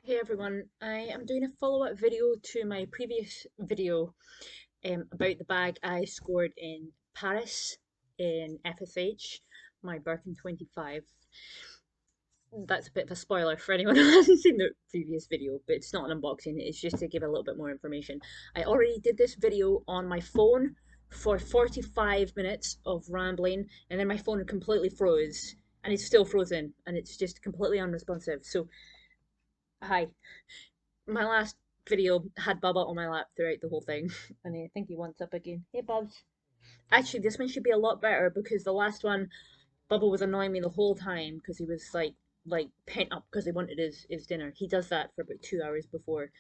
Hey everyone, I am doing a follow-up video to my previous video about the bag I scored in Paris in FSH, my Birkin 25. That's a bit of a spoiler for anyone who hasn't seen the previous video, but it's not an unboxing, it's just to give a little bit more information. I already did this video on my phone for 45 minutes of rambling, and then my phone completely froze, and it's still frozen, and it's just completely unresponsive. So, hi. My last video had Bubba on my lap throughout the whole thing, and I think he wants up again. Hey, Bubs. Actually, this one should be a lot better because the last one, Bubba was annoying me the whole time because he was like pent up because he wanted his dinner. He does that for about 2 hours before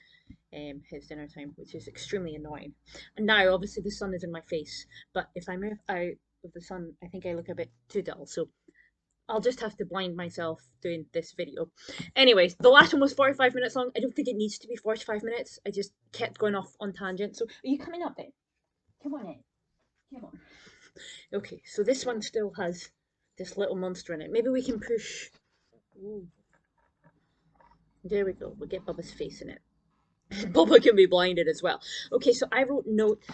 his dinner time, which is extremely annoying. And now, obviously, the sun is in my face, but if I move out of the sun, I think I look a bit too dull. So I'll just have to blind myself doing this video. Anyways, the last one was 45 minutes long. I don't think it needs to be 45 minutes. I just kept going off on tangents. So are you coming up then? Come on in. Come on. Okay, so this one still has this little monster in it. Maybe we can push. Ooh, there we go. We'll get Bubba's face in it. Bubba can be blinded as well. Okay, so I wrote notes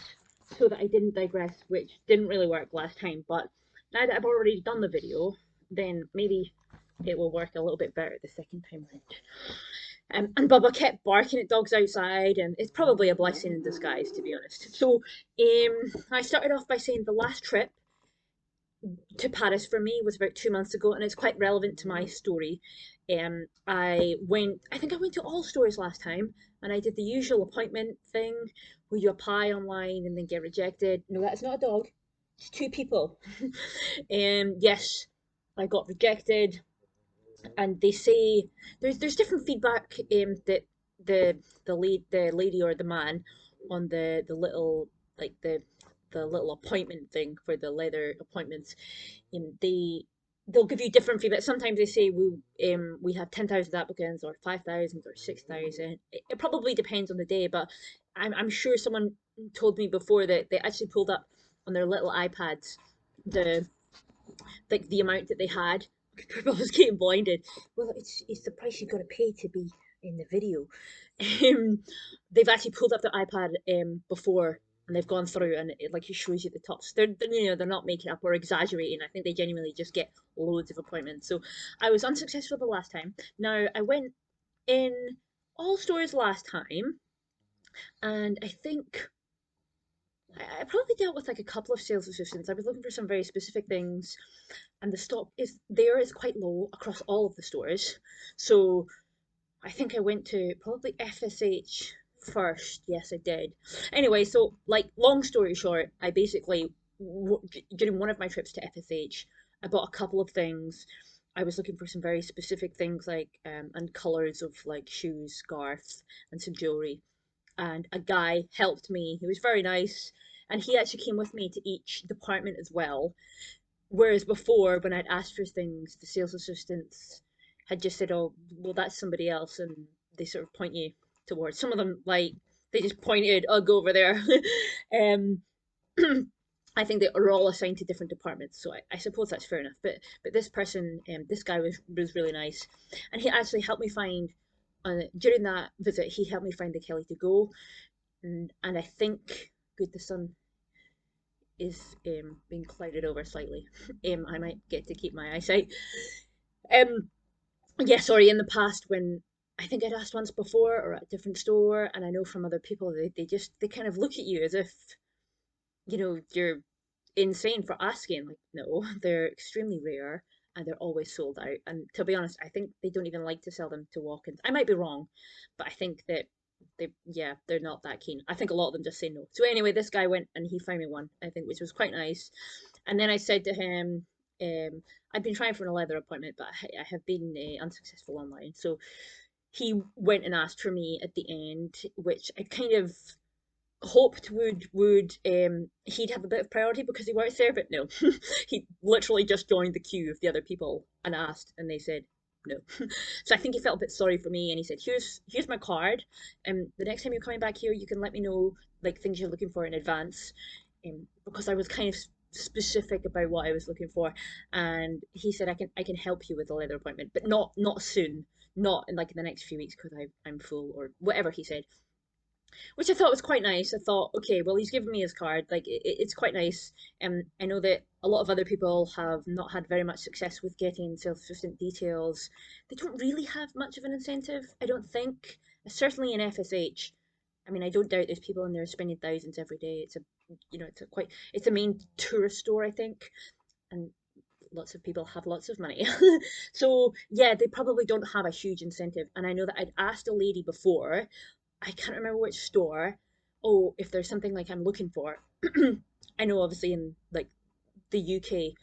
so that I didn't digress, which didn't really work last time. But now that I've already done the video, then maybe it will work a little bit better the second time around. And Bubba kept barking at dogs outside, and it's probably a blessing in disguise, to be honest. So, I started off by saying the last trip to Paris for me was about 2 months ago, and it's quite relevant to my story. I think I went to all stores last time, and I did the usual appointment thing where you apply online and then get rejected. No, that's not a dog. It's two people. Yes, I got rejected, and they say there's different feedback that the the lady or the man on the little like the little appointment thing for the leather appointments, they'll give you different feedback. Sometimes they say we have 10,000 applicants or 5,000 or 6,000. It probably depends on the day, but I'm sure someone told me before that they actually pulled up on their little iPads the the amount that they had. People was getting blinded. Well, it's the price you got to pay to be in the video. Um, they've actually pulled up their iPad before, and they've gone through, and it like it shows you the tops. They're not making up or exaggerating. I think they genuinely just get loads of appointments. So I was unsuccessful the last time. Now I went in all stores last time, and I think I probably dealt with like a couple of sales assistants. I was looking for some very specific things, and the stock is quite low across all of the stores. So I think I went to probably FSH first. Yes, I did. Anyway, so like long story short, I basically during one of my trips to FSH, I bought a couple of things. I was looking for some very specific things like and colors of like shoes, scarves, and some jewelry, and a guy helped me. He was very nice, and he actually came with me to each department as well. Whereas before, when I'd asked for things, the sales assistants had just said, "Oh, well, that's somebody else," and they sort of point you towards. Some of them, like they just pointed, "Oh, go over there." um, I think they are all assigned to different departments, so I suppose that's fair enough. But this person, this guy was really nice, and he actually helped me find. During that visit, he helped me find the Kelly to go, and I think good the sun is being clouded over slightly. I might get to keep my eyesight. Um, yeah, sorry. In the past, when I think I'd asked once before or at a different store, and I know from other people they kind of look at you as if you're insane for asking. Like, no, they're extremely rare and they're always sold out. And to be honest, I think they don't even like to sell them to walk-ins. I might be wrong, but I think that they're not that keen. I think a lot of them just say no. So anyway, this guy went and he found me one, I think, which was quite nice. And then I said to him, I've been trying for a leather appointment, but I have been unsuccessful online. So he went and asked for me at the end, which I kind of hoped would he'd have a bit of priority because he works there, but no. He literally just joined the queue of the other people and asked, and they said no. So I think he felt a bit sorry for me, and he said, "Here's my card, and the next time you're coming back here, you can let me know like things you're looking for in advance." Because I was kind of specific about what I was looking for, and he said, I can help you with the leather appointment, but not soon. not in like in the next few weeks because I'm full or whatever he said, which I thought was quite nice. I thought, okay, well, he's given me his card. Like, it's quite nice. I know that a lot of other people have not had very much success with getting sales assistant details. They don't really have much of an incentive, I don't think. Certainly in FSH. I mean, I don't doubt there's people in there spending thousands every day. It's a main tourist store, I think, and lots of people have lots of money. So yeah, they probably don't have a huge incentive. And I know that I'd asked a lady before, I can't remember which store, oh, if there's something like I'm looking for. I know obviously in like the UK,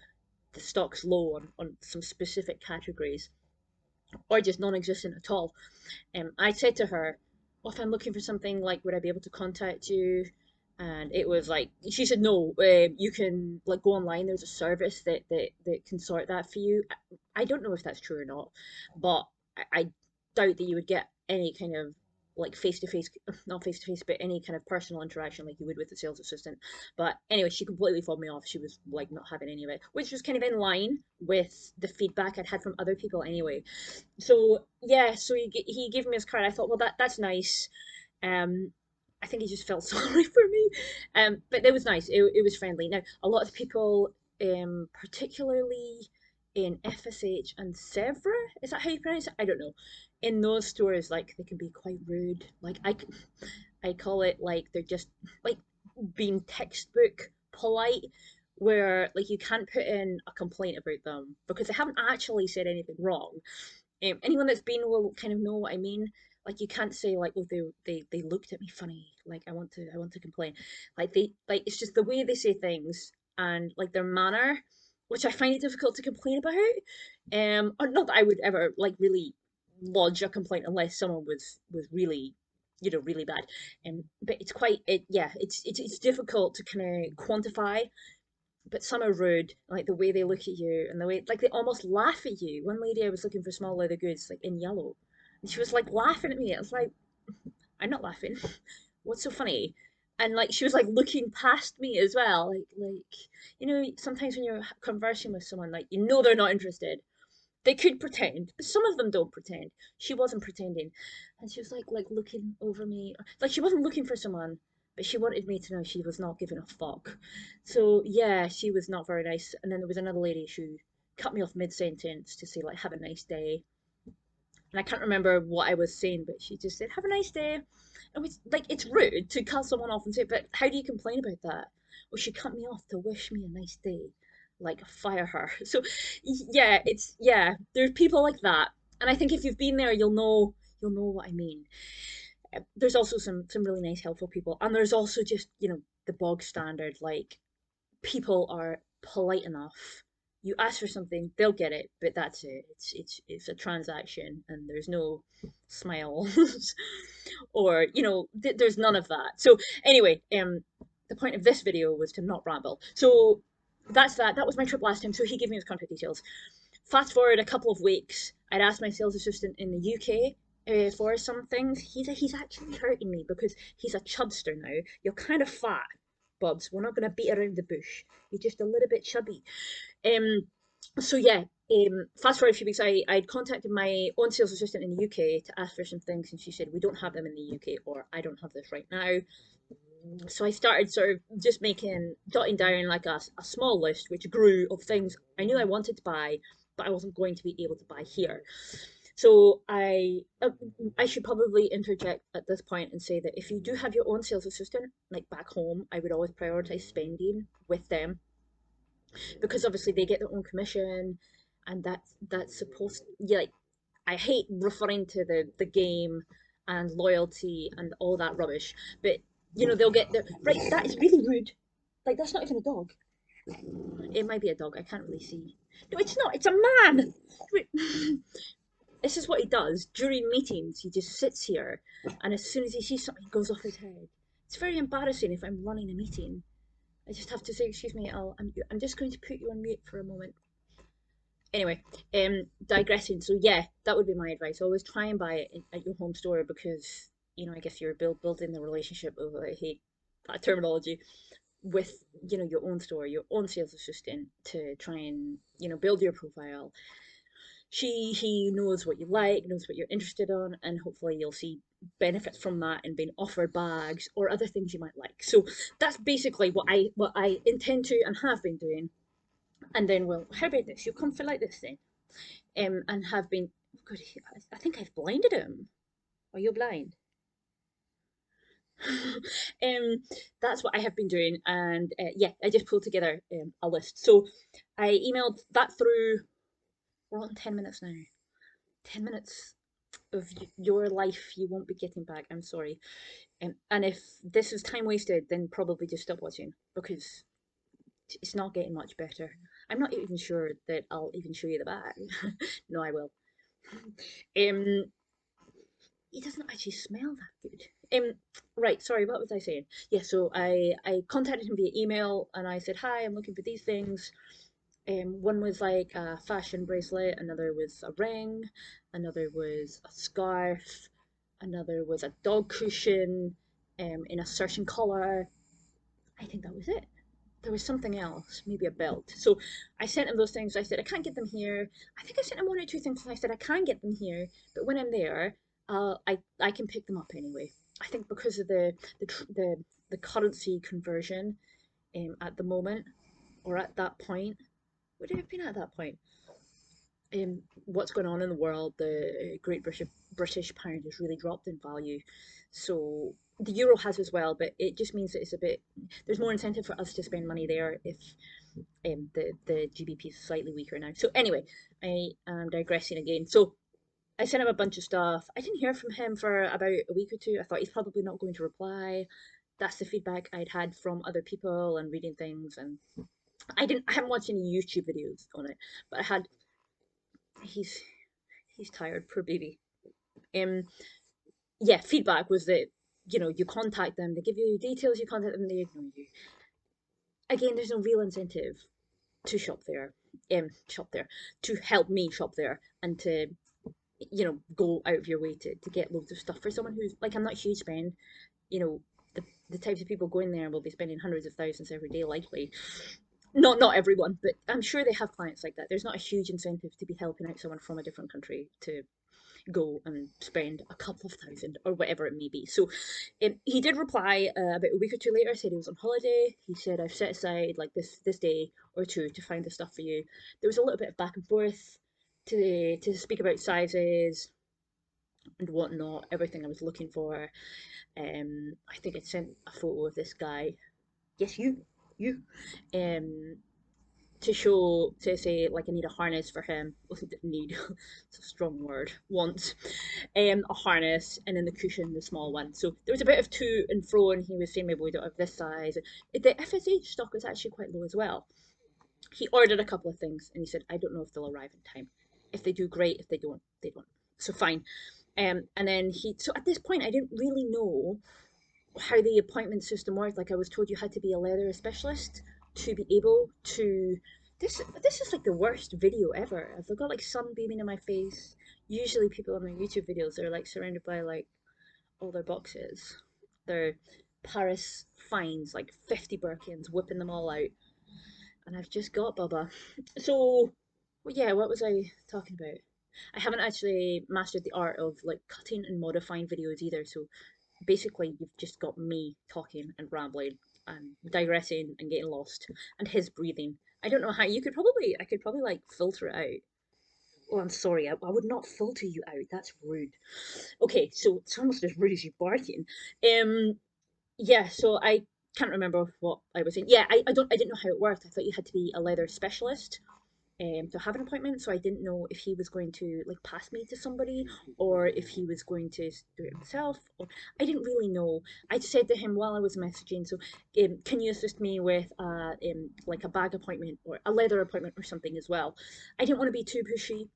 the stock's low on some specific categories or just non-existent at all. I said to her, "Oh, if I'm looking for something, like, would I be able to contact you?" And it was like she said, "No, you can like go online. There's a service that can sort that for you." I don't know if that's true or not, but I doubt that you would get any kind of like face to face, not face to face, but any kind of personal interaction like you would with a sales assistant. But anyway, she completely fobbed me off. She was like not having any of it, which was kind of in line with the feedback I'd had from other people anyway. So yeah, so he gave me his card. I thought, well, that's nice. Um, I think he just felt sorry for me. But it was nice. It was friendly. Now, a lot of people, particularly in FSH and Sevra, is that how you pronounce it? I don't know. In those stores, like they can be quite rude. Like I call it like they're just like being textbook polite, where like you can't put in a complaint about them because they haven't actually said anything wrong. Anyone that's been will kind of know what I mean. Like you can't say like, oh, they looked at me funny. Like I want to complain. Like it's just the way they say things and like their manner, which I find it difficult to complain about. Or not that I would ever like really lodge a complaint unless someone was really, really bad. But it's quite it yeah, it's difficult to kind of quantify, but some are rude, like the way they look at you and the way like they almost laugh at you. One lady I was looking for small leather goods like in yellow, and she was like laughing at me. I was like, I'm not laughing. What's so funny? And like she was like looking past me as well, sometimes when you're conversing with someone, like they're not interested. They could pretend, but some of them don't pretend. She wasn't pretending, and she was like looking over me, like she wasn't looking for someone, but she wanted me to know she was not giving a fuck. So yeah, she was not very nice. And then there was another lady who cut me off mid sentence to say like "have a nice day," and I can't remember what I was saying, but she just said "have a nice day." And it's rude to cut someone off and say, but how do you complain about that? Well, she cut me off to wish me a nice day. Like fire her. So yeah, there's people like that. And I think if you've been there, you'll know what I mean. There's also some really nice, helpful people, and there's also just the bog standard. Like people are polite enough. You ask for something, they'll get it, but that's it. It's a transaction, and there's no smiles, or there's none of that. So anyway, the point of this video was to not ramble. So that's that. That was my trip last time. So he gave me his contact details. Fast forward a couple of weeks, I'd asked my sales assistant in the UK. For some things, he's actually hurting me because he's a chubster now. You're kind of fat, Bubs. We're not going to beat around the bush. You're just a little bit chubby. Um, so yeah, fast forward a few weeks, I'd contacted my own sales assistant in the UK to ask for some things, and she said we don't have them in the UK, or I don't have this right now. So I started sort of just jotting down like a small list, which grew of things I knew I wanted to buy, but I wasn't going to be able to buy here. So I should probably interject at this point and say that if you do have your own sales assistant, like back home, I would always prioritize spending with them because obviously they get their own commission, and that's supposed yeah, like I hate referring to the game and loyalty and all that rubbish, but they'll get their right. That is really rude. Like that's not even a dog. It might be a dog. I can't really see. No, it's not. It's a man. This is what he does during meetings. He just sits here, and as soon as he sees something, he goes off his head. It's very embarrassing if I'm running a meeting. I just have to say, excuse me, I'm just going to put you on mute for a moment. Anyway, digressing. So yeah, that would be my advice. Always try and buy it at your home store because I guess you're building the relationship of, I hate that terminology, with your own store, your own sales assistant to try and build your profile. he knows what you like, knows what you're interested in, and hopefully you'll see benefits from that in being offered bags or other things you might like. So that's basically what I intend to and have been doing. And then, well, how about this? You'll come for like this then, and have been. God, I think I've blinded him. Are you blind? um, that's what I have been doing, and yeah, I just pulled together a list. So I emailed that through. We're on 10 minutes now. 10 minutes of your life you won't be getting back. I'm sorry. And if this is time wasted, then probably just stop watching because it's not getting much better. I'm not even sure that I'll even show you the bag. No, I will. Um, he doesn't actually smell that good. Right, sorry, what was I saying? Yeah, so I contacted him via email and I said, hi, I'm looking for these things. One was like a fashion bracelet, another was a ring, another was a scarf, another was a dog cushion, in a certain color. I think that was it. There was something else, maybe a belt. So I sent him those things. I said I can't get them here. I think I sent him one or two things, and I said I can get them here, but when I'm there, I can pick them up anyway. I think because of the currency conversion, at the moment or at that point, would it have been at that point? What's going on in the world, the Great British pound has really dropped in value. So the euro has as well, but it just means that it's a bit, there's more incentive for us to spend money there if the GBP is slightly weaker now. So anyway, I am digressing again. So I sent him a bunch of stuff. I didn't hear from him for about a week or two. I thought he's probably not going to reply. That's the feedback I'd had from other people and reading things, and I haven't watched any YouTube videos on it, but I had he's he's tired, poor baby. Um, yeah, feedback was that you contact them, they give you details, you contact them, they ignore you. Again, there's no real incentive to shop there, to help me shop there, and to go out of your way to get loads of stuff for someone who's like I'm not a huge spend. You know, the types of people going there will be spending hundreds of thousands every day, likely. Not everyone, but I'm sure they have clients like that. There's not a huge incentive to be helping out someone from a different country to go and spend a couple of thousand or whatever it may be. So he did reply about a week or two later, said he was on holiday. He said, I've set aside like this day or two to find the stuff for you. There was a little bit of back and forth to speak about sizes and whatnot, everything I was looking for. I think I sent a photo of this guy. Yes, you. Um, to show to say like I need a harness for him. Need it's a strong word. Want a harness and then the cushion, the small one. So there was a bit of to and fro, and he was saying maybe we don't have this size. The FSH stock was actually quite low as well. He ordered a couple of things and he said I don't know if they'll arrive in time. If they do, great. If they don't, they don't. So fine. And then so at this point I didn't really know how the appointment system worked. Like I was told you had to be a leather specialist to be able to. This is like the worst video ever. I've got like sun beaming in my face. Usually people on their YouTube videos are like surrounded by like all their boxes. Their Paris finds like 50 Birkins, whipping them all out. And I've just got Bubba. So, well, yeah, what was I talking about? I haven't actually mastered the art of like cutting and modifying videos either. So basically you've just got me talking and rambling and digressing and getting lost and his breathing. I don't know how I could probably like filter it out. Oh, I'm sorry, I would not filter you out. That's rude. Okay, so it's almost as rude as you barking. Um, yeah, so I can't remember what I was saying. Yeah, I didn't know how it worked. I thought you had to be a leather specialist to have an appointment. So I didn't know if he was going to like pass me to somebody or if he was going to do it himself. Or I didn't really know. I said to him while I was messaging, so can you assist me with like a bag appointment or a leather appointment or something as well? I didn't want to be too pushy.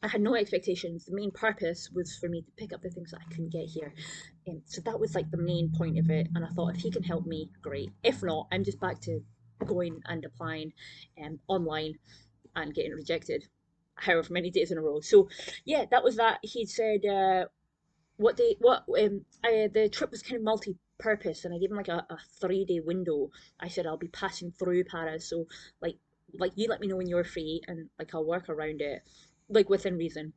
I had no expectations. The main purpose was for me to pick up the things that I couldn't get here. So that was like the main point of it. And I thought if he can help me, great. If not, I'm just back to going and applying online and getting rejected however many days in a row. So yeah, that was that. He said the trip was kind of multi-purpose, and I gave him like a 3 day window. I said I'll be passing through Paris, so like you let me know when you're free, and like I'll work around it. like within reason.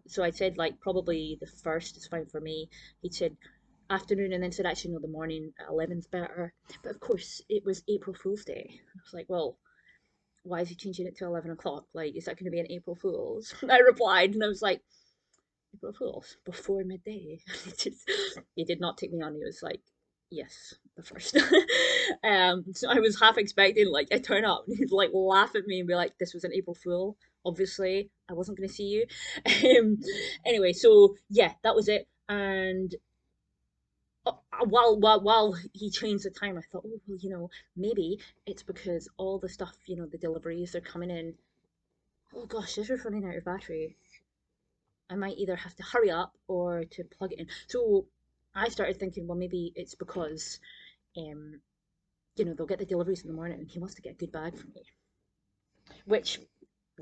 So I said like probably the first is fine for me. He said afternoon, and then said actually no, the morning at 11's better. But of course it was April Fool's Day. I was like, well, why is he changing it to 11 o'clock? Like, is that going to be an April Fool's? I replied, and I was like, April Fool's before midday. He did not take me on. He was like, yes, the first. So I was half expecting like I turn up and he'd like laugh at me and be like, this was an April Fool. Obviously, I wasn't going to see you. Um, anyway, so yeah, that was it. And while he changed the time, I thought, oh well, maybe it's because all the stuff, the deliveries are coming in. Oh gosh, this is running out of battery. I might either have to hurry up or to plug it in. So I started thinking, well, maybe it's because, um, they'll get the deliveries in the morning and he wants to get a good bag for me, which,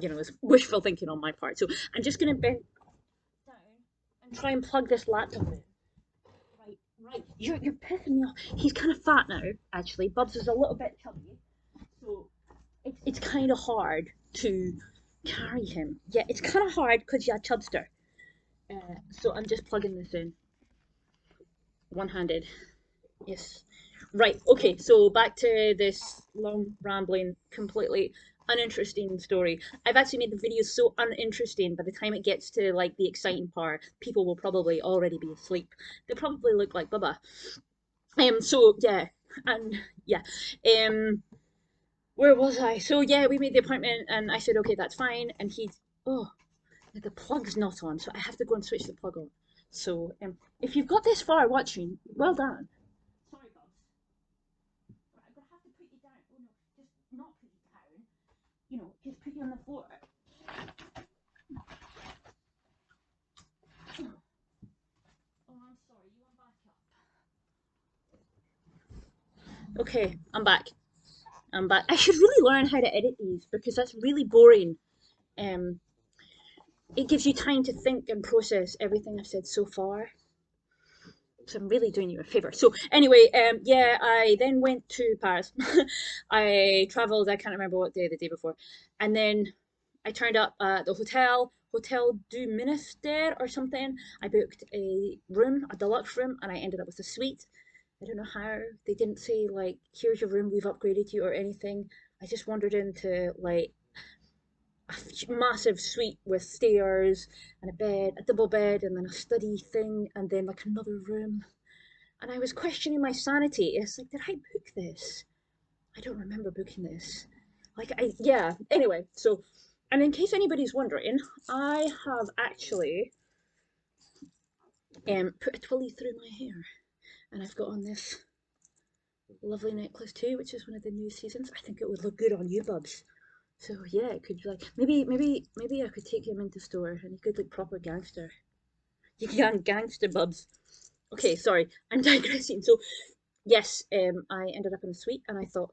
is wishful thinking on my part. So I'm just going to bend down and try and plug this laptop in. Right, right. You're pissing me off. He's kind of fat now, actually. Bubs is a little bit chubby. So it's kind of hard to carry him. Yeah, it's kind of hard because you're a chubster. So I'm just plugging this in one-handed. Yes. Right. Okay. So back to this long, rambling, completely uninteresting story. I've actually made the video so uninteresting. By the time it gets to like the exciting part, people will probably already be asleep. They probably look like Bubba. So yeah, and yeah. Where was I? So yeah, we made the appointment, and I said, okay, that's fine. And oh, the plug's not on, so I have to go and switch the plug on. So if you've got this far watching, well done. Sorry, Bubs. Right, I'm gonna have to put you down. Oh no, just not put you down. Just put you on the floor. Oh, I'm sorry. You want back up? Okay, I'm back. I'm back. I should really learn how to edit these because that's really boring. Um, it gives you time to think and process everything I've said so far. So I'm really doing you a favor. So anyway, yeah, I then went to Paris. I traveled. I can't remember what day, the day before, and then I turned up at the Hotel du Ministère or something. I booked a room, a deluxe room, and I ended up with a suite. I don't know how. They didn't say like, "Here's your room. We've upgraded you" or anything. I just wandered into like a massive suite with stairs and a bed, a double bed, and then a study thing, and then like another room. And I was questioning my sanity. It's like, did I book this? I don't remember booking this. Yeah. Anyway, so, and in case anybody's wondering, I have actually put a twilly through my hair, and I've got on this lovely necklace too, which is one of the new seasons. I think it would look good on you, Bubs. So yeah, it could like maybe I could take him into store and he could look proper gangster. You can gangster, Bubs. Okay, sorry, I'm digressing. So yes, I ended up in a suite, and I thought,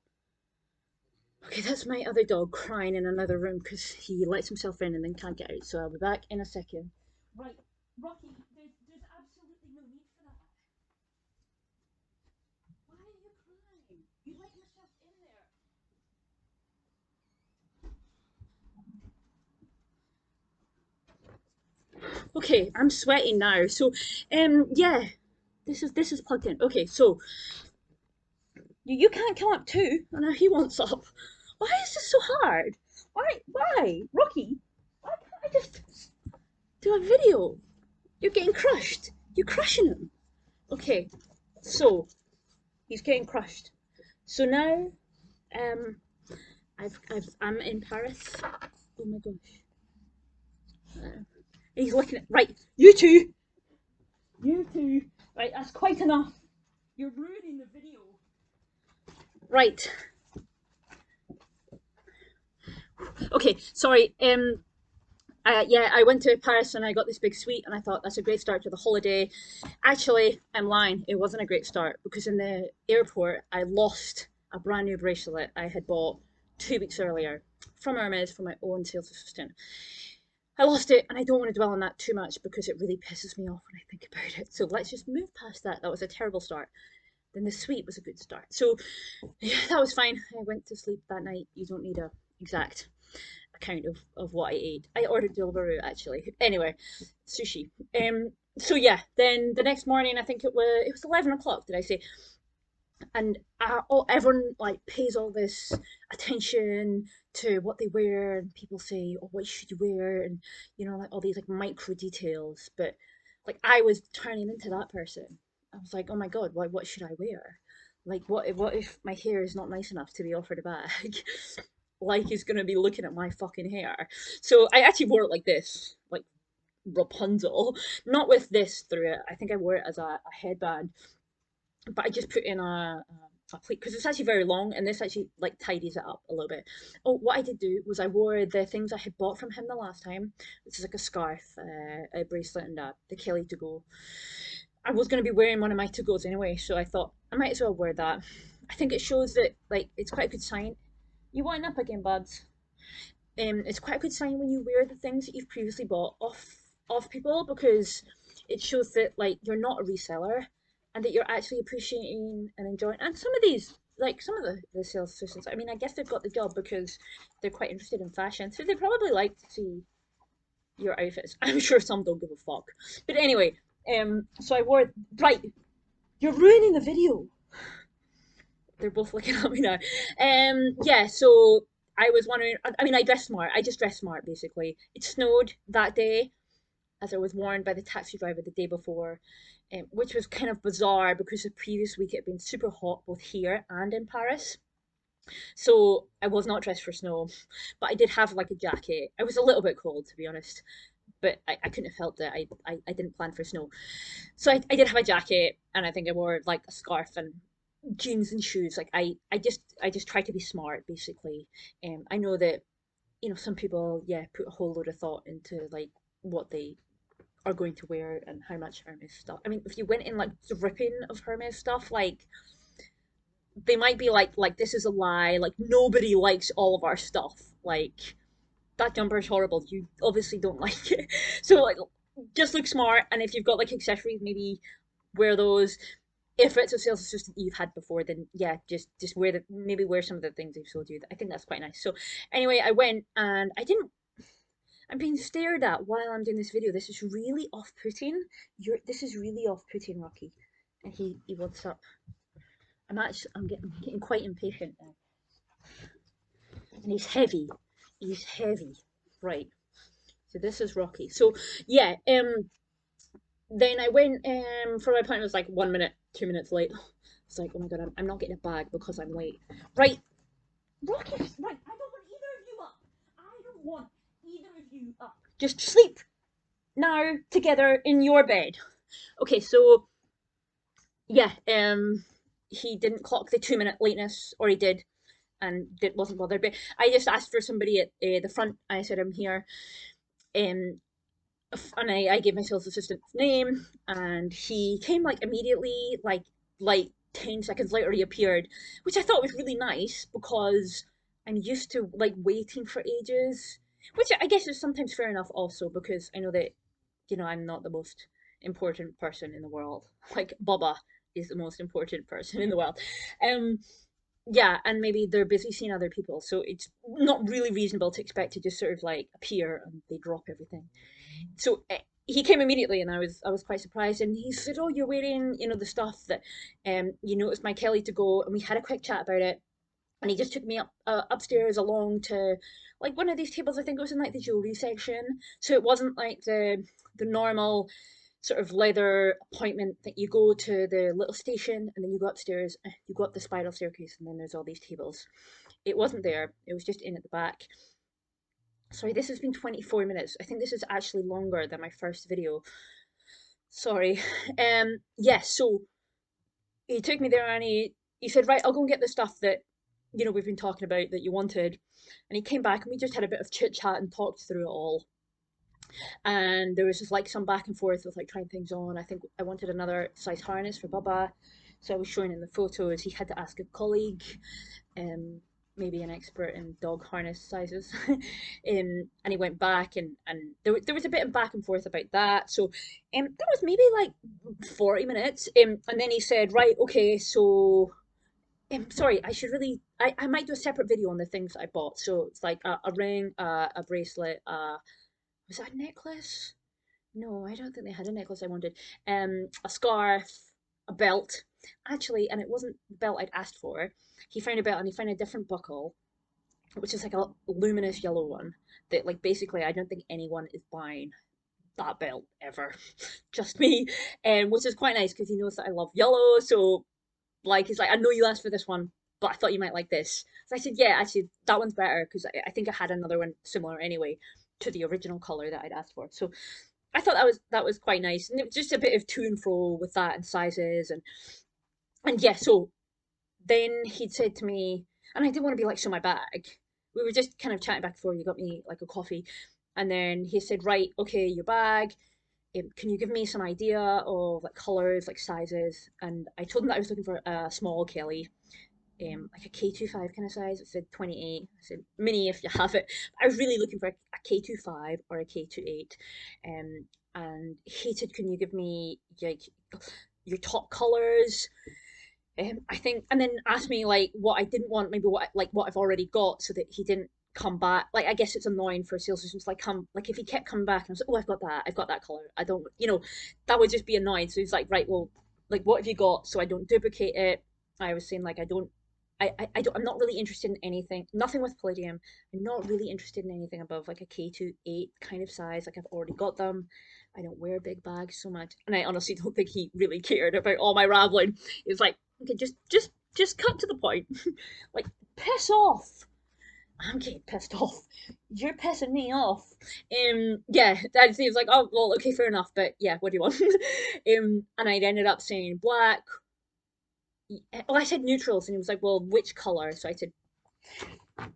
okay, that's my other dog crying in another room because he lets himself in and then can't get out. So I'll be back in a second. Right, Rocky, there's absolutely no need for that. Why are you crying? You let yourself in there. Okay, I'm sweating now. So, yeah, this is plugged in. Okay, so you can't come up too. I know he wants up. Why is this so hard? Why, Rocky? Why can't I just do a video? You're getting crushed. You're crushing him. Okay, so he's getting crushed. So now, um, I'm in Paris. Oh my gosh. He's looking at right. You two. You two. Right, that's quite enough. You're ruining the video. Right. Okay. Sorry. Yeah, I went to Paris and I got this big suite, and I thought that's a great start to the holiday. Actually, I'm lying. It wasn't a great start because in the airport I lost a brand new bracelet I had bought 2 weeks earlier from Hermes for my own sales assistant. I lost it, and I don't want to dwell on that too much because it really pisses me off when I think about it. So let's just move past that. That was a terrible start. Then the suite was a good start. So yeah, that was fine. I went to sleep that night. You don't need a exact account of what I ate. I ordered delivery actually. Anyway, sushi. So yeah, then the next morning I think it was 11 o'clock. Did I say? And everyone like pays all this attention to what they wear, and people say, "Oh, what should you wear?" And like all these like micro details. But like I was turning into that person. I was like, "Oh my God, what should I wear? Like, what if my hair is not nice enough to be offered a bag? Like, he's gonna be looking at my fucking hair." So I actually wore it like this, like Rapunzel, not with this through it. I think I wore it as a headband, but I just put in a plate because it's actually very long, and this actually like tidies it up a little bit. Oh, what I did do was I wore the things I had bought from him the last time, which is like a scarf, a bracelet, and the Kelly to go. I was going to be wearing one of my to goes anyway, so I thought I might as well wear that. I think it shows that like it's quite a good sign. You wind up again, buds. It's quite a good sign when you wear the things that you've previously bought off people, because it shows that like you're not a reseller and that you're actually appreciating and enjoying. And some of these, like some of the sales assistants, I mean, I guess they've got the job because they're quite interested in fashion, so they probably like to see your outfits. I'm sure some don't give a fuck, but anyway, so I wore right. You're ruining the video. They're both looking at me now. Yeah, so I was wondering. I mean, I dressed smart. I just dressed smart, basically. It snowed that day, as I was warned by the taxi driver the day before, which was kind of bizarre because the previous week it had been super hot both here and in Paris. So I was not dressed for snow, but I did have like a jacket. I was a little bit cold, to be honest, but I couldn't have helped it. I didn't plan for snow. So I did have a jacket, and I think I wore like a scarf and jeans and shoes. Like I just try to be smart, basically. I know that some people, yeah, put a whole load of thought into like what they are going to wear and how much Hermes stuff. I mean, if you went in like dripping of Hermes stuff, like they might be like this is a lie. Like nobody likes all of our stuff. Like that jumper is horrible. You obviously don't like it. So like, just look smart, and if you've got like accessories, maybe wear those. If it's a sales assistant you've had before, then yeah, just wear maybe wear some of the things they've sold you. I think that's quite nice. So anyway, I went and I didn't. I'm being stared at while I'm doing this video. This is really off-putting. This is really off-putting, Rocky. And he wants up. I'm getting quite impatient now. And he's heavy. He's heavy. Right. So this is Rocky. So yeah, then I went for my appointment. It was like 1 minute, 2 minutes late. It's like, oh my God, I'm not getting a bag because I'm late. Right, Rocky, right. I don't want either of you up. I don't want either of you up. Just sleep now together in your bed. Okay, so yeah, he didn't clock the 2 minute lateness, or he did, and wasn't bothered. But I just asked for somebody at the front. I said I'm here, um, and I gave my sales assistant's name, and he came like immediately, like 10 seconds later he appeared, which I thought was really nice because I'm used to like waiting for ages, which I guess is sometimes fair enough also because I know that I'm not the most important person in the world. Like Baba is the most important person in the world. Um, yeah, and maybe they're busy seeing other people, so it's not really reasonable to expect to just sort of like appear and they drop everything. So he came immediately, and I was quite surprised. And he said, "Oh, you're wearing the stuff that you noticed my Kelly to go," and we had a quick chat about it. And he just took me upstairs along to like one of these tables. I think it was in like the jewelry section, so it wasn't like the normal sort of leather appointment that you go to the little station and then you go upstairs, you go up the spiral staircase, and then there's all these tables. It wasn't there. It was just in at the back. Sorry, this has been 24 minutes. I think this is actually longer than my first video. Sorry. Yes, so he took me there, and he said, "Right, I'll go and get the stuff that we've been talking about that you wanted." And he came back and we just had a bit of chit chat and talked through it all. And there was just like some back and forth with like trying things on. I think I wanted another size harness for Bubba, so I was showing him the photos. He had to ask a colleague, um, maybe an expert in dog harness sizes, and he went back, and there was a bit of back and forth about that. So that was maybe like 40 minutes, and then he said, "Right, okay, so Sorry, I should really. I might do a separate video on the things I bought. So it's like a ring, a bracelet, was that a necklace? No, I don't think they had a necklace I wanted. A scarf, a belt. Actually, and it wasn't the belt I'd asked for. He found a belt and he found a different buckle, which is like a luminous yellow one. That like basically I don't think anyone is buying that belt ever. Just me. Which is quite nice because he knows that I love yellow. So like he's like, I know you asked for this one, but I thought you might like this. So I said, yeah, actually that one's better because I think I had another one similar anyway to the original color that I'd asked for. So I thought that was quite nice, and it was just a bit of to and fro with that and sizes and yeah. So then he'd said to me, and I didn't want to be like, show my bag. We were just kind of chatting back before you got me like a coffee, and then he said, right, okay, your bag. Can you give me some idea of like colors, like sizes? And I told him that I was looking for a small Kelly, like a K25 kind of size. It said 28. I said mini if you have it. I was really looking for a K25 or a K28. And he said, can you give me like your top colors? I think, and then asked me like what I didn't want, maybe what I've already got, so that he didn't come back. Like I guess it's annoying for sales agents, like come like if he kept coming back and I was like, oh, I've got that color. I don't, that would just be annoying. So he's like, right, well, like what have you got, so I don't duplicate it. I was saying like I don't, I'm not really interested in anything, nothing with palladium. I'm not really interested in anything above like a K28 kind of size. Like I've already got them. I don't wear big bags so much, and I honestly don't think he really cared about all my rambling. It's like, okay, just cut to the point. Like, piss off. I'm getting pissed off. You're pissing me off. Yeah, he was like, oh well, okay, fair enough, but yeah, what do you want? And I ended up saying black. Well, I said neutrals, and he was like, well, which color? So I said, oh,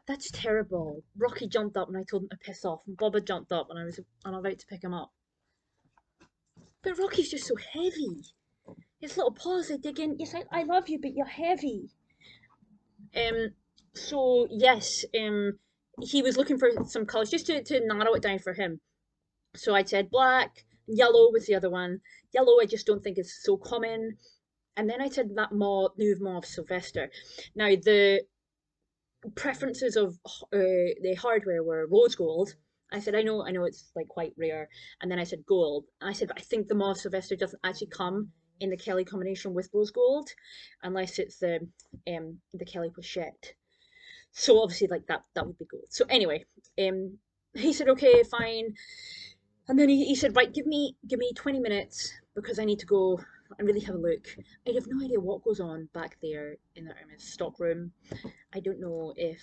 that's terrible. Rocky jumped up, and I told him to piss off, and Boba jumped up, and I'm about to pick him up. But Rocky's just so heavy. His little paws, they dig in. He's like, I love you, but you're heavy. Um, so yes, he was looking for some colours just to narrow it down for him. So I said black, yellow was the other one. Yellow, I just don't think is so common. And then I said that Nude Mauve Sylvester. Now the preferences of the hardware were rose gold. I said, I know it's like quite rare. And then I said gold. And I said, but I think the Mauve Sylvester doesn't actually come in the Kelly combination with rose gold, unless it's the Kelly Pochette. So obviously, like that would be gold. So anyway, he said, okay, fine. And then he said, right, give me 20 minutes because I need to go and really have a look. I have no idea what goes on back there in the stock room. I don't know if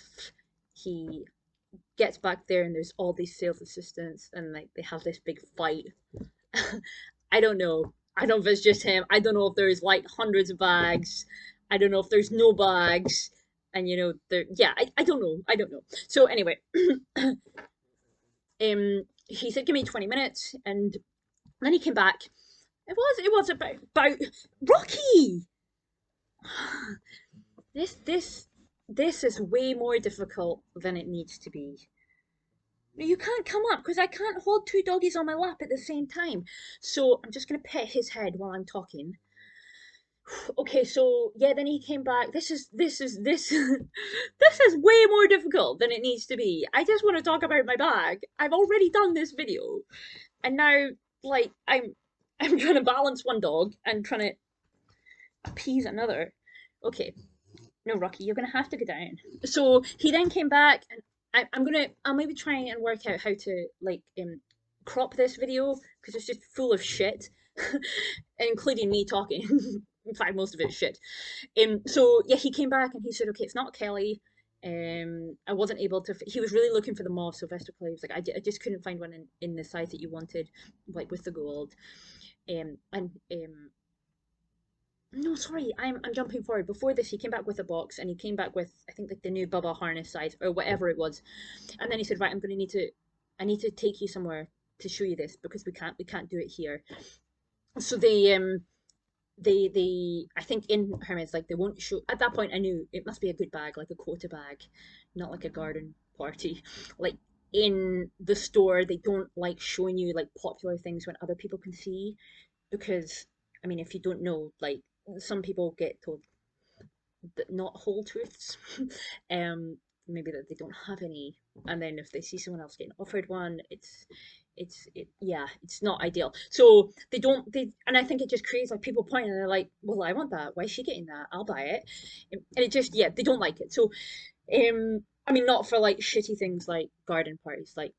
he gets back there and there's all these sales assistants and like they have this big fight. I don't know. I don't know if it's just him. I don't know if there's like hundreds of bags. I don't know if there's no bags. And there, yeah, I don't know. I don't know. So anyway, he said, give me 20 minutes, and then he came back. It was about Rocky. This this this is way more difficult than it needs to be. You can't come up because I can't hold two doggies on my lap at the same time. So I'm just gonna pet his head while I'm talking. Okay, so yeah, then he came back. This this is way more difficult than it needs to be. I just want to talk about my bag. I've already done this video, and now like I'm trying to balance one dog and trying to appease another. Okay, no, Rocky, you're gonna have to go down. So he then came back, and I'll maybe try and work out how to like crop this video because it's just full of shit, including me talking. In fact, most of it's shit. So yeah, he came back and he said, okay, it's not Kelly. I wasn't able to. He was really looking for the mauve Sylvester Clay. He was like, I just couldn't find one in the size that you wanted, like with the gold. And no, sorry, I'm jumping forward. Before this, he came back with a box, and he came back with I think like the new Bubba harness size or whatever it was. And then he said, right, I need to take you somewhere to show you this because we can't do it here. So they I think in Hermes like they won't show. At that point I knew it must be a good bag, like a quota bag, not like a garden party. Like in the store they don't like showing you like popular things when other people can see, because I mean if you don't know, like some people get told not whole truths. um, Maybe that they don't have any, and then if they see someone else getting offered one, yeah, it's not ideal. So they don't they, and I think it just creates like people pointing and they're like, well, I want that. Why is she getting that? I'll buy it. And it just, yeah, they don't like it. So I mean, not for like shitty things like garden parties. Like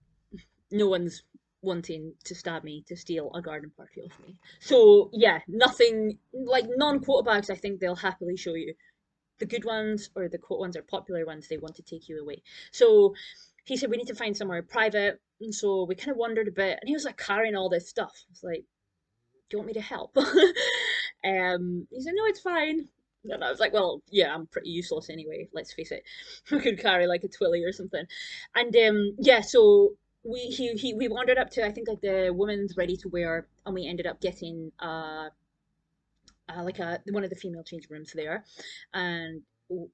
no one's wanting to stab me to steal a garden party off me. So yeah, nothing like non-quota bags. I think they'll happily show you the good ones or the quote ones or popular ones. They want to take you away. So he said we need to find somewhere private, and so we kind of wondered a bit. And he was like carrying all this stuff. I was like, do you want me to help? He said, no, it's fine. And I was like, well, yeah, I'm pretty useless anyway. Let's face it. We could carry like a twilly or something. And yeah, so we wandered up to I think like the women's ready to wear, and we ended up getting like a one of the female change rooms there, and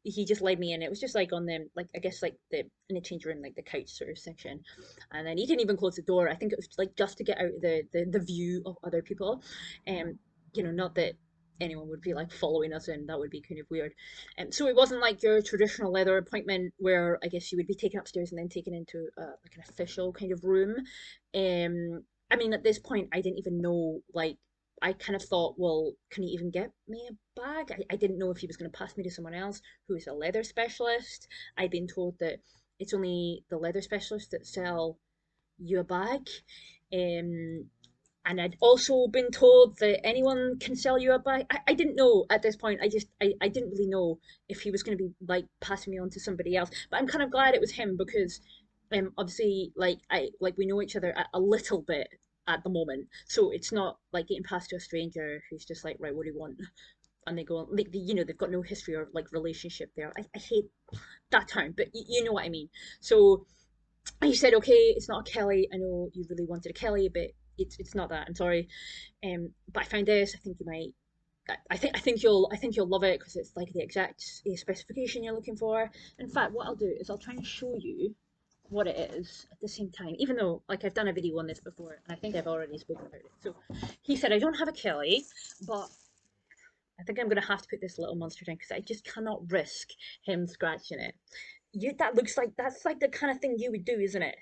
he just led me in. It was just like on the like I guess like the in the change room like the couch sort of section, and then he didn't even close the door. I think it was like just to get out the view of other people, um, not that anyone would be like following us in. That would be kind of weird. And so it wasn't like your traditional leather appointment where I guess you would be taken upstairs and then taken into like an official kind of room. I mean, at this point, I didn't even know like I kind of thought, well, can he even get me a bag? I didn't know if he was going to pass me to someone else who is a leather specialist. I'd been told that it's only the leather specialists that sell you a bag. Um, and I'd also been told that anyone can sell you a bag. I didn't know at this point. I didn't really know if he was going to be like passing me on to somebody else. But I'm kind of glad it was him because obviously like we know each other a little bit at the moment, so it's not like getting passed to a stranger who's just like, right, what do you want? And they go like they've got no history or like relationship there. I hate that term, but you know what I mean. So he said, okay, it's not a Kelly. I know you really wanted a Kelly, but it's not that. I'm sorry. But I found this. I think you might. I think you'll love it because it's like the exact specification you're looking for. In fact, what I'll do is I'll try and show you what it is at the same time, even though like I've done a video on this before and I think I've already spoken about it. So he said I don't have a Kelly, but I think I'm gonna have to put this little monster down because I just cannot risk him scratching it. That looks like that's like the kind of thing you would do, isn't it?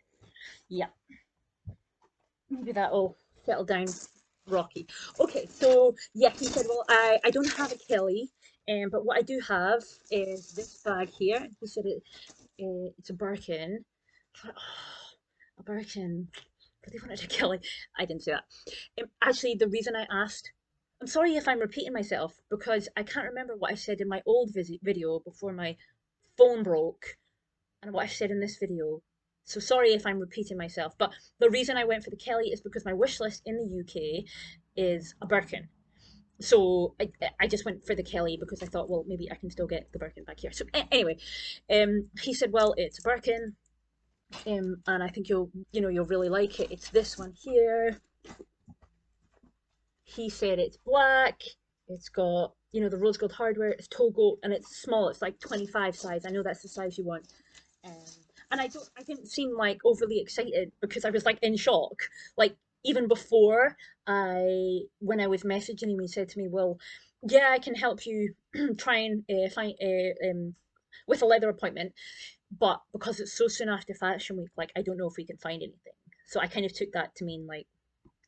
Yeah, maybe that'll settle down Rocky. Okay, so yeah, he said, well, I don't have a Kelly, but what I do have is this bag here. He said it's a Birkin. Oh, a Birkin. But they wanted a Kelly. I didn't say that. Actually, the reason I asked, I'm sorry if I'm repeating myself because I can't remember what I said in my old video before my phone broke and what I said in this video. So sorry if I'm repeating myself, but the reason I went for the Kelly is because my wish list in the UK is a Birkin. So I just went for the Kelly because I thought, well, maybe I can still get the Birkin back here. So anyway, he said, well, it's a Birkin, and I think you'll really like it. It's this one here. He said it's black. It's got the rose gold hardware. It's togo and it's small. It's like 25 size. I know that's the size you want. Um, and I didn't seem like overly excited because I was like in shock. Like even before when I was messaging him, he said to me, "Well, yeah, I can help you try and find with a leather appointment, but because it's so soon after Fashion Week, like I don't know if we can find anything." So I kind of took that to mean like,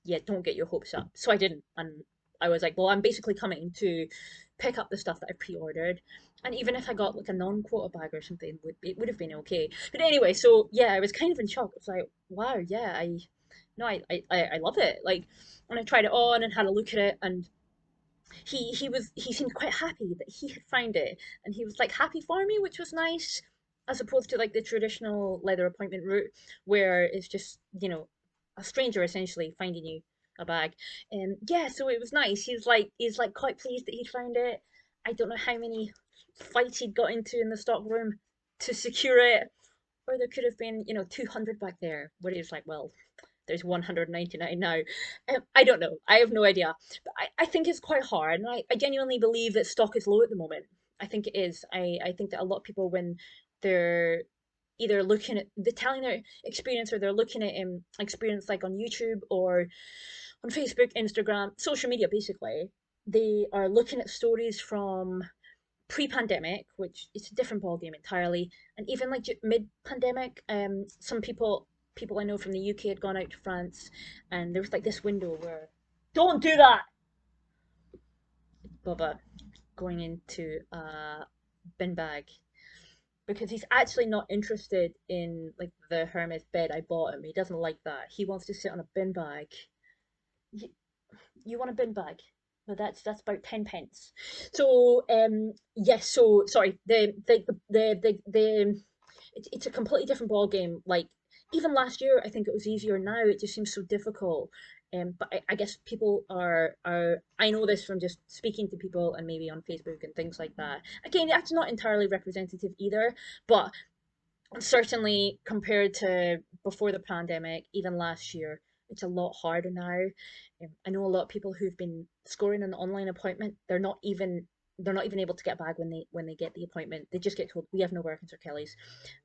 yeah, don't get your hopes up. So I didn't, and I was like, well, I'm basically coming to pick up the stuff that I pre-ordered, and even if I got like a non-quota bag or something, it would have been okay. But anyway, so yeah, I was kind of in shock. I was like, wow, yeah, I no, I love it. Like, when I tried it on and had a look at it, and he seemed quite happy that he had found it, and he was like happy for me, which was nice, as opposed to like the traditional leather appointment route where it's just a stranger essentially finding you a bag. And yeah, so it was nice. He's like quite pleased that he found it. I don't know how many fights he'd got into in the stock room to secure it, or there could have been 200 back there where he was like, well, there's 199 now. I don't know. I have no idea. But I think it's quite hard. And I genuinely believe that stock is low at the moment. I think it is. I think that a lot of people, when they're either looking at the telling their experience or they're looking at experience like on YouTube or on Facebook, Instagram, social media basically, they are looking at stories from pre-pandemic, which is a different ballgame entirely, and even like mid-pandemic, some people I know from the UK had gone out to France, and there was like this window where, don't do that, Bubba, going into a bin bag because he's actually not interested in like the Hermes bed I bought him. He doesn't like that. He wants to sit on a bin bag. You, you want a bin bag? No, that's about 10 pence. So yes, so sorry. It's a completely different ball game. Like even last year, I think it was easier. Now it just seems so difficult. But I guess people are I know this from just speaking to people and maybe on Facebook and things like that. Again, that's not entirely representative either, but certainly compared to before the pandemic, even last year, it's a lot harder now. I know a lot of people who've been scoring an online appointment. They're not even able to get back when they get the appointment. They just get told we have no Birkins or Kellys.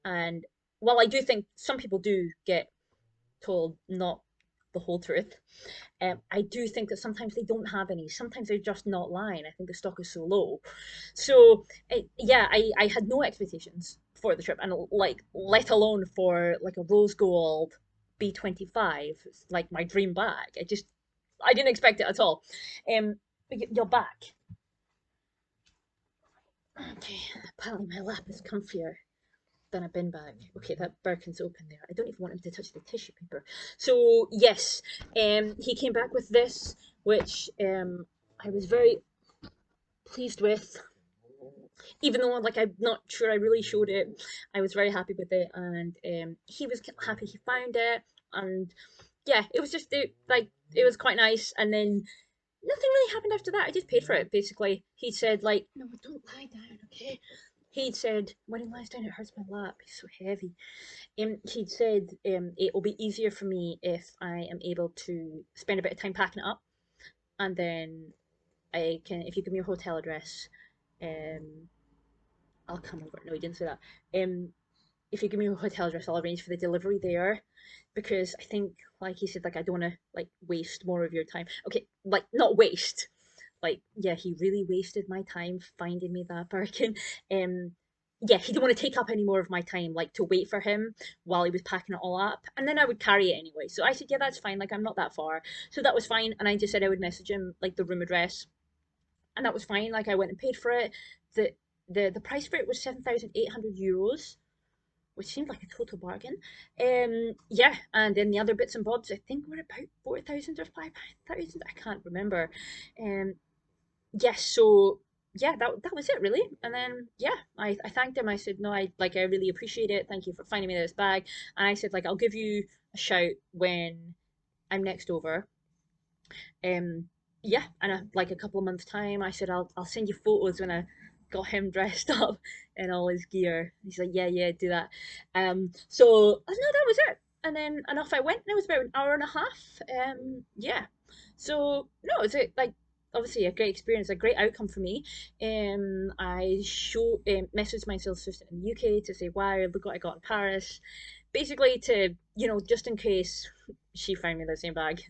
And while I do think some people do get told not the whole truth, I do think that sometimes they don't have any. Sometimes they're just not lying. I think the stock is so low. So yeah, I had no expectations for the trip, and like let alone for like a rose gold B25, like my dream bag. I didn't expect it at all. But you're back. Okay, apparently my lap is comfier than a bin bag. Okay, that Birkin's open there. I don't even want him to touch the tissue paper. So yes, he came back with this, which I was very pleased with. Even though like I'm not sure I really showed it, I was very happy with it, and he was happy he found it, and yeah, it was just like it was quite nice, and then nothing really happened after that. I just paid for it basically. He said like, no, don't lie down, okay? He'd said when he lies down it hurts my lap. He's so heavy. He'd said it will be easier for me if I am able to spend a bit of time packing it up, and then I can if you give me your hotel address, um, I'll come over. No, he didn't say that. If you give me your hotel address, I'll arrange for the delivery there, because I think, like he said, like I don't want to like waste more of your time. Okay, like not waste. Like yeah, he really wasted my time finding me that Birkin. Um, yeah, he didn't want to take up any more of my time, like to wait for him while he was packing it all up, and then I would carry it anyway. So I said, yeah, that's fine. Like I'm not that far, so that was fine. And I just said I would message him like the room address, and that was fine. Like I went and paid for it. The the price for it was €7,800, which seemed like a total bargain. Yeah, and then the other bits and bobs I think were about 4,000 or 5,000. I can't remember. Um, yes, so yeah, that was it really. And then yeah, I thanked him. I said no, I really appreciate it. Thank you for finding me this bag. And I said like I'll give you a shout when I'm next over. Um, yeah, and like a couple of months time, I said I'll send you photos when I got him dressed up in all his gear. He's like, yeah, yeah, do that. So no, that was it. And then and off I went. And it was about an hour and a half. Yeah. So no, it's like obviously a great experience, a great outcome for me. I messaged my sales assistant in the UK to say, wow, look what I got in Paris. Basically to just in case she found me the same bag,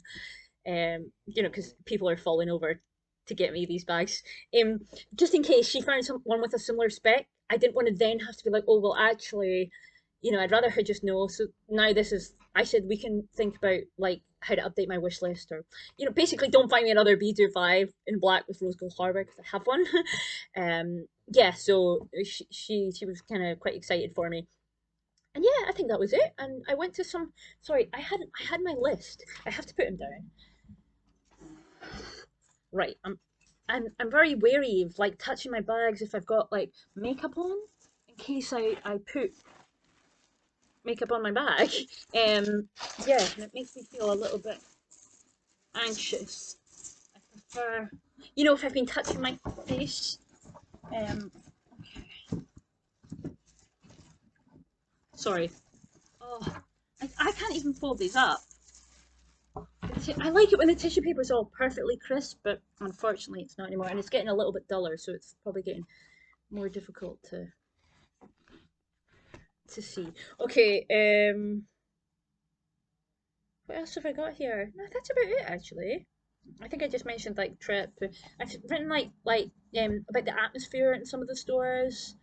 because people are falling over to get me these bags. Um, just in case she found someone with a similar spec, I didn't want to then have to be like, oh well, actually, I'd rather her just know. So now this is, I said we can think about like how to update my wish list, or basically don't find me another B25 in black with rose gold hardware because I have one. Yeah, so she was kind of quite excited for me. And yeah, I think that was it. And I went to some. Sorry, I had my list. I have to put him down. Right. I'm very wary of like touching my bags if I've got like makeup on, in case I put makeup on my bag. Yeah, and it makes me feel a little bit anxious. I prefer, if I've been touching my face. Okay. Sorry. Oh, I can't even fold these up. I like it when the tissue paper is all perfectly crisp, but unfortunately it's not anymore, and it's getting a little bit duller, so it's probably getting more difficult to see. Okay, what else have I got here? No, that's about it actually. I think I just mentioned like trip. I've written like about the atmosphere in some of the stores.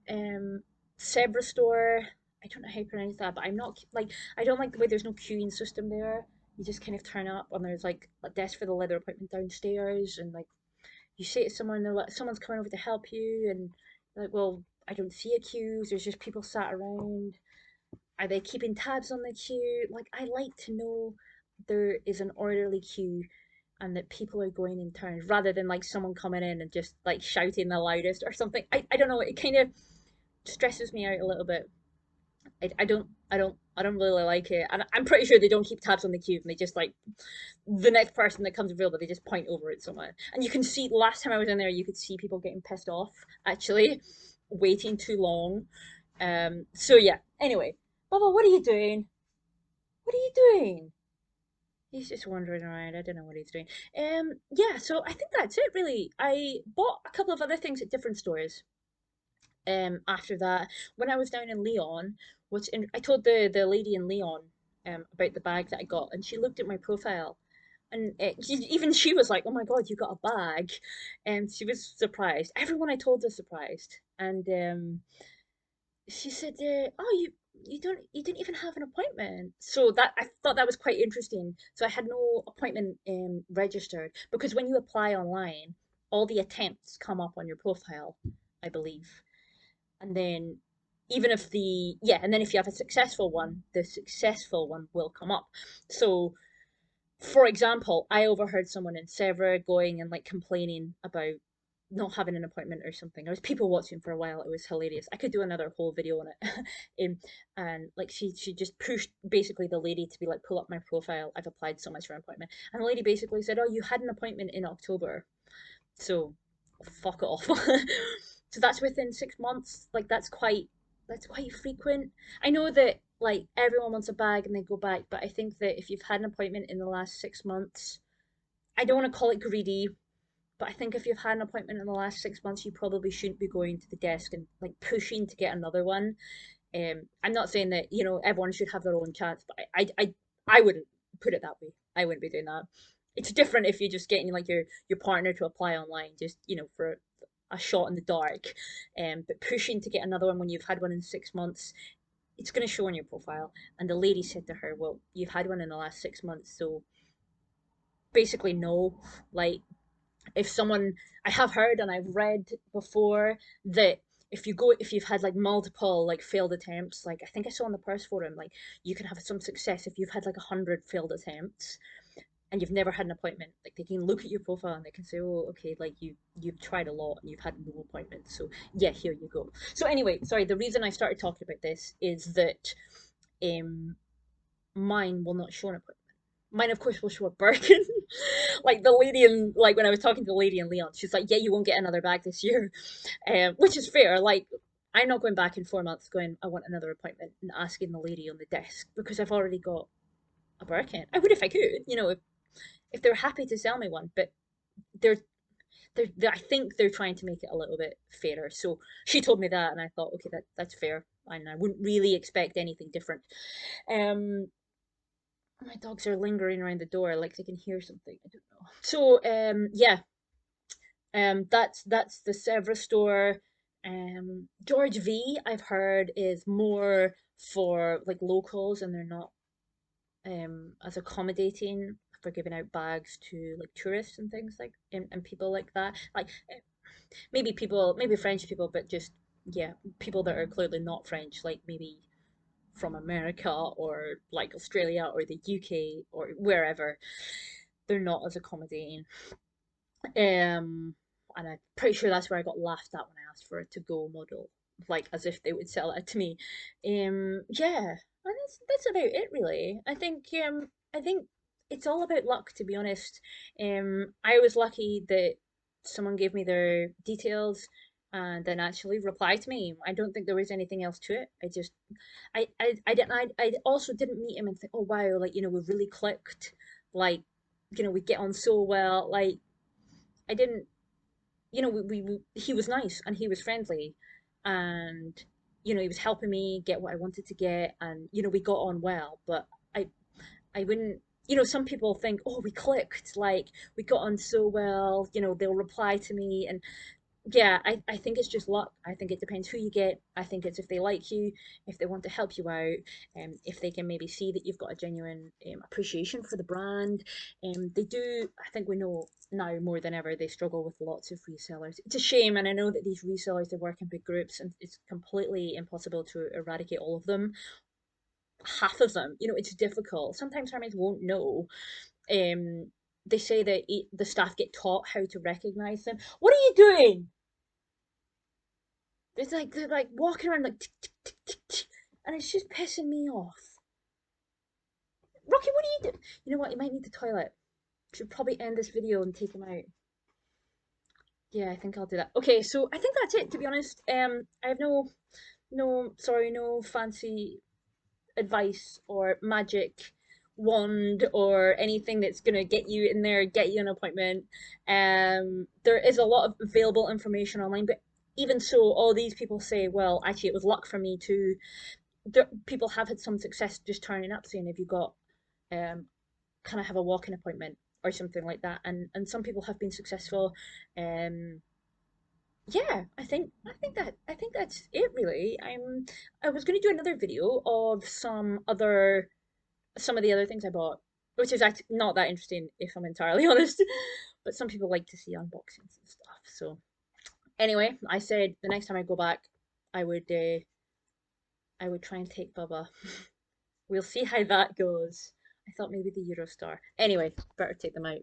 Um, Zebra store. I don't know how you pronounce that, but I'm not like I don't like the way there's no queuing system there. You just kind of turn up and there's like a desk for the leather appointment downstairs, and like you say to someone, they're like, someone's coming over to help you, and like, well, I don't see a queue. There's just people sat around. Are they keeping tabs on the queue? Like, I like to know there is an orderly queue and that people are going in turns rather than like someone coming in and just like shouting the loudest or something. I don't know. It kind of stresses me out a little bit. I don't really like it. And I'm pretty sure they don't keep tabs on the queue and they just like the next person that comes available, they just point over at someone. And you can see last time I was in there, you could see people getting pissed off actually, waiting too long. So yeah. Anyway, Bubba, what are you doing? What are you doing? He's just wandering around. I don't know what he's doing. Yeah. So I think that's it. Really, I bought a couple of other things at different stores. After that, when I was down in Leon, I told the lady in Leon about the bag that I got, and she looked at my profile, and even she was like, "Oh my God, you got a bag," and she was surprised. Everyone I told was surprised, and she said, "Oh, you didn't even have an appointment." So that I thought that was quite interesting. So I had no appointment registered because when you apply online, all the attempts come up on your profile, I believe, and then even if and then if you have a successful one, the successful one will come up. So for example, I overheard someone in Sevra going and like complaining about not having an appointment or something. There was people watching for a while. It was hilarious. I could do another whole video on it. And like she just pushed basically the lady to be like, pull up my profile. I've applied so much for an appointment. And the lady basically said, "Oh, you had an appointment in October. So fuck off." So that's within 6 months. Like that's quite frequent. I know that like everyone wants a bag and they go back, but I think that if you've had an appointment in the last 6 months, I don't want to call it greedy, but I think if you've had an appointment in the last 6 months, you probably shouldn't be going to the desk and like pushing to get another one. I'm not saying that everyone should have their own chance, but I wouldn't put it that way. I wouldn't be doing that. It's different if you're just getting like your partner to apply online, just for a shot in the dark. But pushing to get another one when you've had one in 6 months, it's going to show on your profile. And the lady said to her, "Well, you've had one in the last 6 months, so basically no." Like if someone I have heard and I've read before that if you've had like multiple like failed attempts, like I think I saw on the purse forum, like you can have some success if you've had like 100 failed attempts and you've never had an appointment. Like they can look at your profile and they can say, "Oh, okay, like you've tried a lot and you've had no appointments, so yeah, here you go." So anyway, sorry, the reason I started talking about this is that um mine will not show an appointment. Mine, of course, will show a Birkin. Like the lady in, like when I was talking to the lady in Leon, she's like, "Yeah, you won't get another bag this year," which is fair. Like, I'm not going back in 4 months going, "I want another appointment," and asking the lady on the desk because I've already got a Birkin. I would if I could, if they're happy to sell me one, but they're, I think they're trying to make it a little bit fairer. So she told me that, and I thought, okay, that's fair, and I wouldn't really expect anything different. Um, my dogs are lingering around the door like they can hear something. I don't know. So yeah, that's the Sevra store. George V I've heard is more for like locals and they're not as accommodating for giving out bags to like tourists and things like and people like that. Like maybe French people, but just yeah, people that are clearly not French, like maybe from America or like Australia or the UK or wherever, they're not as accommodating. And I'm pretty sure that's where I got laughed at when I asked for a to-go model, like as if they would sell it to me. Yeah, and that's about it really. I think it's all about luck, to be honest. I was lucky that someone gave me their details and then actually replied to me. I don't think there was anything else to it. I also didn't meet him and think, "Oh wow, like we really clicked, like we get on so well." Like I didn't, he was nice and he was friendly, and he was helping me get what I wanted to get, and we got on well. But I I wouldn't. Some people think, "Oh, we clicked, like we got on so well." They'll reply to me, and Yeah, I think it's just luck. I think it depends who you get. I think it's if they like you, if they want to help you out, if they can maybe see that you've got a genuine appreciation for the brand. They do, I think we know now more than ever, they struggle with lots of resellers. It's a shame, and I know that these resellers, they work in big groups, and it's completely impossible to eradicate all of them. Half of them, it's difficult. Sometimes families won't know. Um, they say that the staff get taught how to recognize them. What are you doing? It's like they're like walking around like tick, tick, tick, tick, tick, and it's just pissing me off. Rocky, what are you doing? You know what? You might need the toilet. Should probably end this video and take him out. Yeah, I think I'll do that. Okay, so I think that's it. To be honest, I have no fancy advice or magic wand or anything that's gonna get you in there, get you an appointment. There is a lot of available information online, but even so, all these people say, well, actually, it was luck for me too. People have had some success just turning up saying, have you got um can I have a walk-in appointment or something like that, and some people have been successful. Yeah, I think that's it really. I was going to do another video of some of the other things I bought, which is actually not that interesting if I'm entirely honest, but some people like to see unboxings and stuff. So anyway, I said the next time I go back, I would uh, I would try and take Bubba. We'll see how that goes. I thought maybe the Eurostar. Anyway, better take them out.